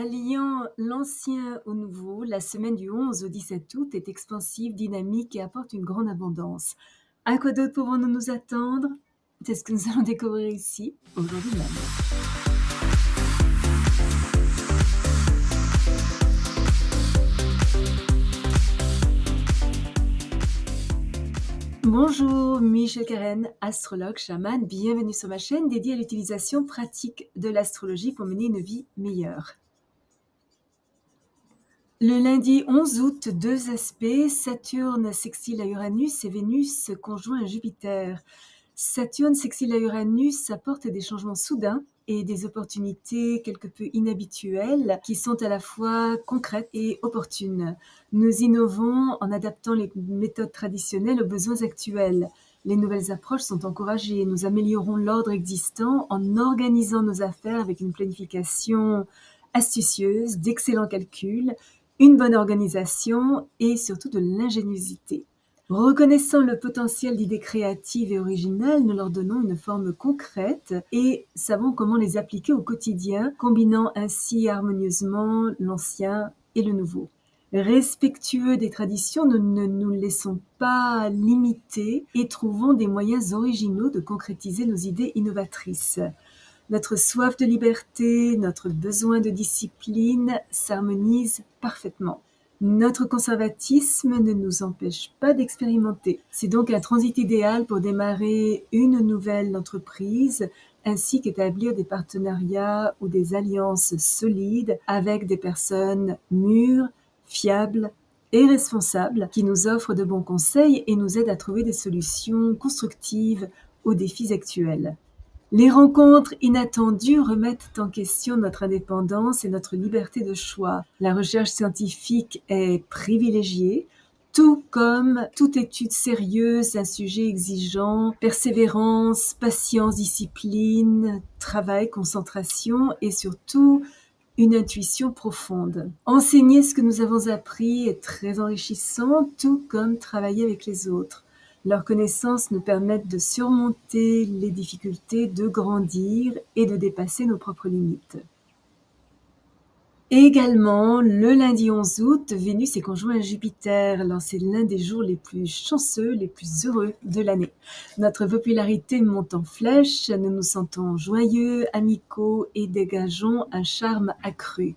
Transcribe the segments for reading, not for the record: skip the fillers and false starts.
Alliant l'ancien au nouveau, la semaine du 11 au 17 août est expansive, dynamique et apporte une grande abondance. À quoi d'autre pouvons-nous nous attendre? C'est ce que nous allons découvrir ici, aujourd'hui même. Bonjour, Michel Karen, astrologue, chaman, bienvenue sur ma chaîne dédiée à l'utilisation pratique de l'astrologie pour mener une vie meilleure. Le lundi 11 août, deux aspects, Saturne sextile à Uranus et Vénus conjoint à Jupiter. Saturne sextile à Uranus apporte des changements soudains et des opportunités quelque peu inhabituelles qui sont à la fois concrètes et opportunes. Nous innovons en adaptant les méthodes traditionnelles aux besoins actuels. Les nouvelles approches sont encouragées. Nous améliorons l'ordre existant en organisant nos affaires avec une planification astucieuse, d'excellents calculs, une bonne organisation et surtout de l'ingéniosité. Reconnaissant le potentiel d'idées créatives et originales, nous leur donnons une forme concrète et savons comment les appliquer au quotidien, combinant ainsi harmonieusement l'ancien et le nouveau. Respectueux des traditions, nous ne nous laissons pas limiter et trouvons des moyens originaux de concrétiser nos idées innovatrices. Notre soif de liberté, notre besoin de discipline s'harmonisent parfaitement. Notre conservatisme ne nous empêche pas d'expérimenter. C'est donc un transit idéal pour démarrer une nouvelle entreprise, ainsi qu'établir des partenariats ou des alliances solides avec des personnes mûres, fiables et responsables qui nous offrent de bons conseils et nous aident à trouver des solutions constructives aux défis actuels. Les rencontres inattendues remettent en question notre indépendance et notre liberté de choix. La recherche scientifique est privilégiée, tout comme toute étude sérieuse, un sujet exigeant, persévérance, patience, discipline, travail, concentration et surtout une intuition profonde. Enseigner ce que nous avons appris est très enrichissant, tout comme travailler avec les autres. Leurs connaissances nous permettent de surmonter les difficultés, de grandir et de dépasser nos propres limites. Également, le lundi 11 août, Vénus est conjoint à Jupiter. Alors c'est l'un des jours les plus chanceux, les plus heureux de l'année. Notre popularité monte en flèche, nous nous sentons joyeux, amicaux et dégageons un charme accru.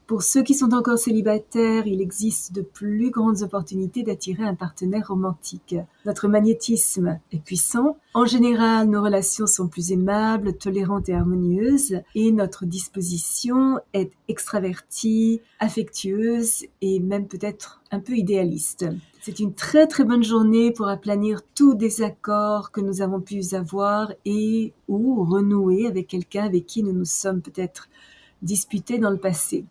Pour ceux qui sont encore célibataires, il existe de plus grandes opportunités d'attirer un partenaire romantique. Notre magnétisme est puissant. En général, nos relations sont plus aimables, tolérantes et harmonieuses. Et notre disposition est extravertie, affectueuse et même peut-être un peu idéaliste. C'est une très très bonne journée pour aplanir tout désaccord que nous avons pu avoir et ou renouer avec quelqu'un avec qui nous nous sommes peut-être disputés dans le passé.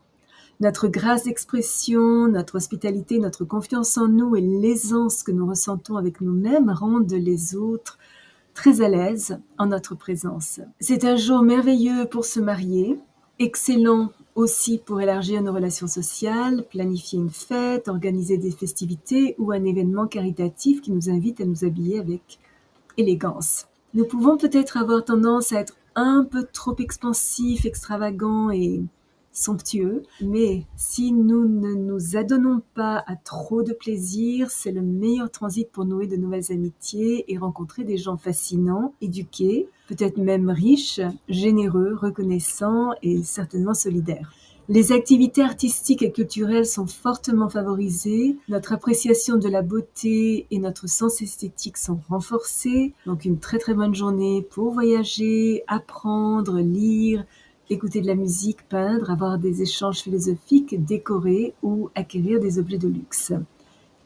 Notre grâce d'expression, notre hospitalité, notre confiance en nous et l'aisance que nous ressentons avec nous-mêmes rendent les autres très à l'aise en notre présence. C'est un jour merveilleux pour se marier, excellent aussi pour élargir nos relations sociales, planifier une fête, organiser des festivités ou un événement caritatif qui nous invite à nous habiller avec élégance. Nous pouvons peut-être avoir tendance à être un peu trop expansifs, extravagants et somptueux, mais si nous ne nous adonnons pas à trop de plaisir, c'est le meilleur transit pour nouer de nouvelles amitiés et rencontrer des gens fascinants, éduqués, peut-être même riches, généreux, reconnaissants et certainement solidaires. Les activités artistiques et culturelles sont fortement favorisées, notre appréciation de la beauté et notre sens esthétique sont renforcés, donc une très très bonne journée pour voyager, apprendre, lire, écouter de la musique, peindre, avoir des échanges philosophiques, décorer ou acquérir des objets de luxe.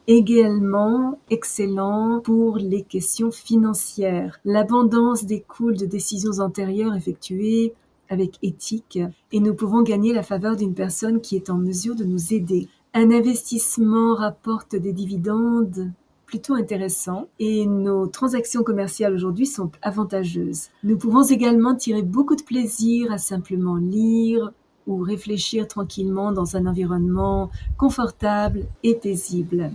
Également excellent pour les questions financières. L'abondance découle de décisions antérieures effectuées avec éthique et nous pouvons gagner la faveur d'une personne qui est en mesure de nous aider. Un investissement rapporte des dividendes plutôt intéressants et nos transactions commerciales aujourd'hui sont avantageuses. Nous pouvons également tirer beaucoup de plaisir à simplement lire ou réfléchir tranquillement dans un environnement confortable et paisible.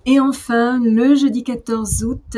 Et enfin, le jeudi 14 août,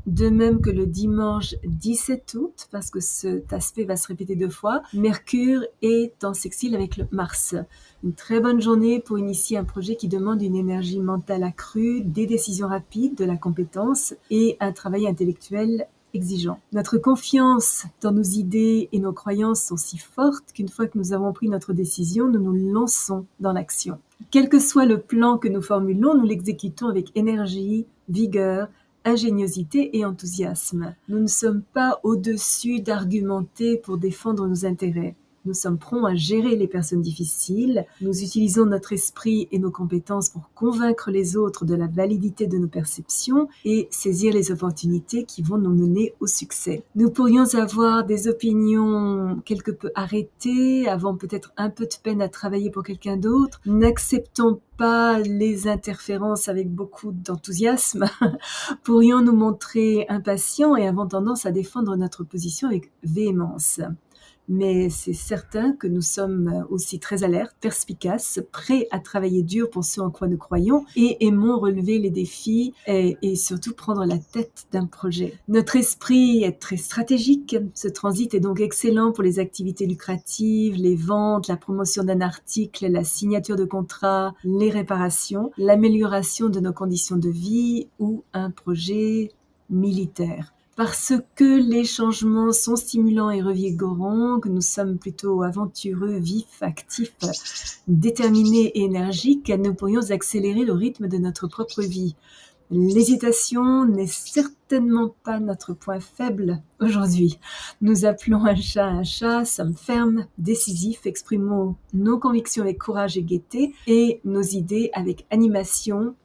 de même que le dimanche 17 août, parce que cet aspect va se répéter 2 fois, Mercure est en sextile avec le Mars. Une très bonne journée pour initier un projet qui demande une énergie mentale accrue, des décisions rapides, de la compétence et un travail intellectuel exigeant. Notre confiance dans nos idées et nos croyances sont si fortes qu'une fois que nous avons pris notre décision, nous nous lançons dans l'action. Quel que soit le plan que nous formulons, nous l'exécutons avec énergie, vigueur, ingéniosité et enthousiasme. Nous ne sommes pas au-dessus d'argumenter pour défendre nos intérêts. Nous sommes prompts à gérer les personnes difficiles. Nous utilisons notre esprit et nos compétences pour convaincre les autres de la validité de nos perceptions et saisir les opportunités qui vont nous mener au succès. Nous pourrions avoir des opinions quelque peu arrêtées, avons peut-être un peu de peine à travailler pour quelqu'un d'autre. N'acceptons pas les interférences avec beaucoup d'enthousiasme. Pourrions nous montrer impatients et avons tendance à défendre notre position avec véhémence. Mais c'est certain que nous sommes aussi très alertes, perspicaces, prêts à travailler dur pour ce en quoi nous croyons et aimons relever les défis et surtout prendre la tête d'un projet. Notre esprit est très stratégique. Ce transit est donc excellent pour les activités lucratives, les ventes, la promotion d'un article, la signature de contrats, les réparations, l'amélioration de nos conditions de vie ou un projet militaire. Parce que les changements sont stimulants et revigorants, que nous sommes plutôt aventureux, vifs, actifs, déterminés et énergiques, nous pourrions accélérer le rythme de notre propre vie. L'hésitation n'est certainement pas notre point faible aujourd'hui. Nous appelons un chat, sommes fermes, décisifs, exprimons nos convictions avec courage et gaieté et nos idées avec animation,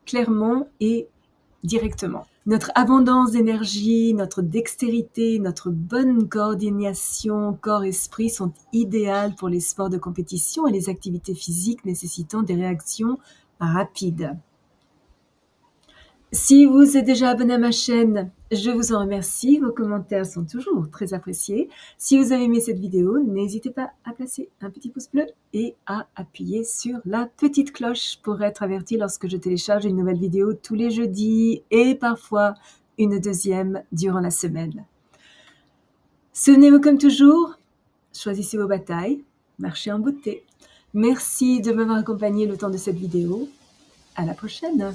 clairement et directement. Notre abondance d'énergie, notre dextérité, notre bonne coordination corps-esprit sont idéales pour les sports de compétition et les activités physiques nécessitant des réactions rapides. Si vous êtes déjà abonné à ma chaîne, je vous en remercie. Vos commentaires sont toujours très appréciés. Si vous avez aimé cette vidéo, n'hésitez pas à placer un petit pouce bleu et à appuyer sur la petite cloche pour être averti lorsque je télécharge une nouvelle vidéo tous les jeudis et parfois une deuxième durant la semaine. Souvenez-vous comme toujours, choisissez vos batailles, marchez en beauté. Merci de m'avoir accompagné le temps de cette vidéo. À la prochaine!